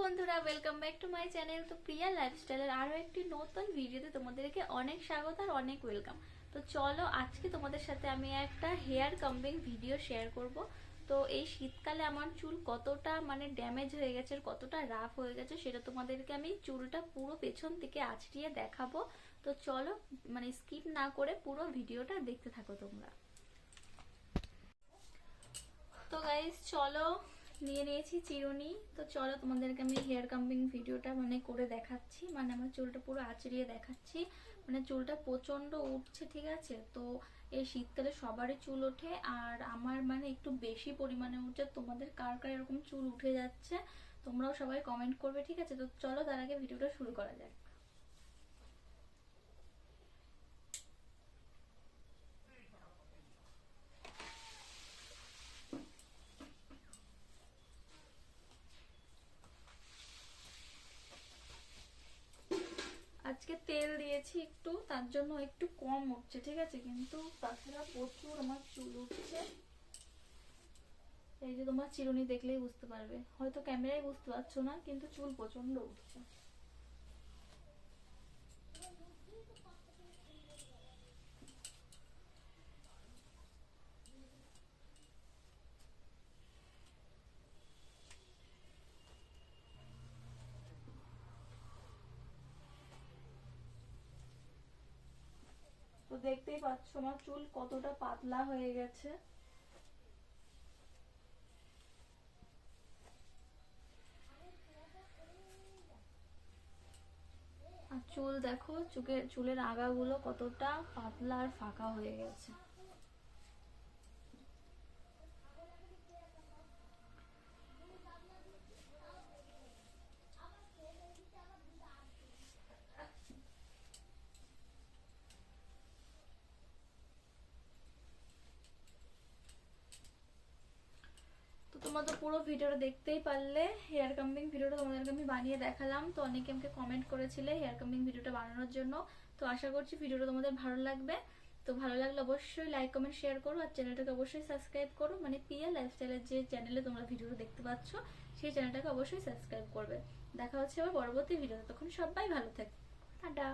বন্ধুরা, welcome back to my channel. তো প্রিয়া লাইফস্টাইলের আরো একটি নতুন ভিডিওতে তোমাদেরকে অনেক স্বাগত আর অনেক ওয়েলকাম। তো চলো, আজকে তোমাদের সাথে আমি একটা হেয়ার কাম্বিং ভিডিও শেয়ার করব। তো এই শীতকালে আমার চুল কতটা ড্যামেজ হয়ে গেছে, কতটা রাফ হয়ে গেছে, সেটা তোমাদেরকে আমি চুলটা পুরো পেছন থেকে আঁচড়িয়ে দেখাবো। তো চলো, স্কিপ না করে পুরো ভিডিওটা দেখতে থাকো তোমরা। তো গাইস চলো, নিয়ে নিয়েছি চিরুনি। তো চলো, তোমাদেরকে আমি হেয়ার কাম্বিং ভিডিওটা করে দেখাচ্ছি, আমার চুলটা পুরো আঁচড়িয়ে দেখাচ্ছি। চুলটা প্রচন্ড উঠছে, ঠিক আছে। তো এই শীতকালে সবারই চুল ওঠে, আর আমার একটু বেশি পরিমাণে উঠছে। তোমাদের কার কার এরকম চুল উঠে যাচ্ছে তোমরাও সবাই কমেন্ট করবে, ঠিক আছে। তো চলো, তার আগে ভিডিওটা শুরু করা যাক। আজকে তেল দিয়েছি একটু, তার জন্য একটু কম উঠছে, ঠিক আছে। কিন্তু তাছাড়া প্রচুর আমার চুল উঠছে। এই যে তোমার চিরুনি দেখলেই বুঝতে পারবে, হয়তো ক্যামেরায় বুঝতে পারছো না, কিন্তু চুল প্রচন্ড উঠছে। তো দেখতেই পাচ্ছ আমার চুল কতটা পাতলা হয়ে গেছে। আর চুল দেখো, চুলের আগাগুলো কতটা পাতলা আর ফাঁকা হয়ে গেছে। তো তোমরা তো পুরো ভিডিওটা দেখতেই পারলে। হেয়ার কাম্বিং ভিডিওটা তোমাদেরকে আমি বানিয়ে দেখালাম। তো অনেকে আমাকে কমেন্ট করেছিলে হেয়ার কাম্বিং ভিডিওটা বানানোর জন্য। তো আশা করছি ভিডিওটা তোমাদের ভালো লাগবে। তো ভালো লাগলে অবশ্যই লাইক কমেন্ট শেয়ার করো, আর চ্যানেলটাকে অবশ্যই সাবস্ক্রাইব করো। পিয়া লাইফস্টাইলের যে চ্যানেলে তোমরা ভিডিওটা দেখতে পাচ্ছ, সেই চ্যানেলটাকে অবশ্যই সাবস্ক্রাইব করবে। দেখা হচ্ছে আবার পরবর্তী ভিডিওতে। তখন সবাই ভালো থাকবে। টাটা।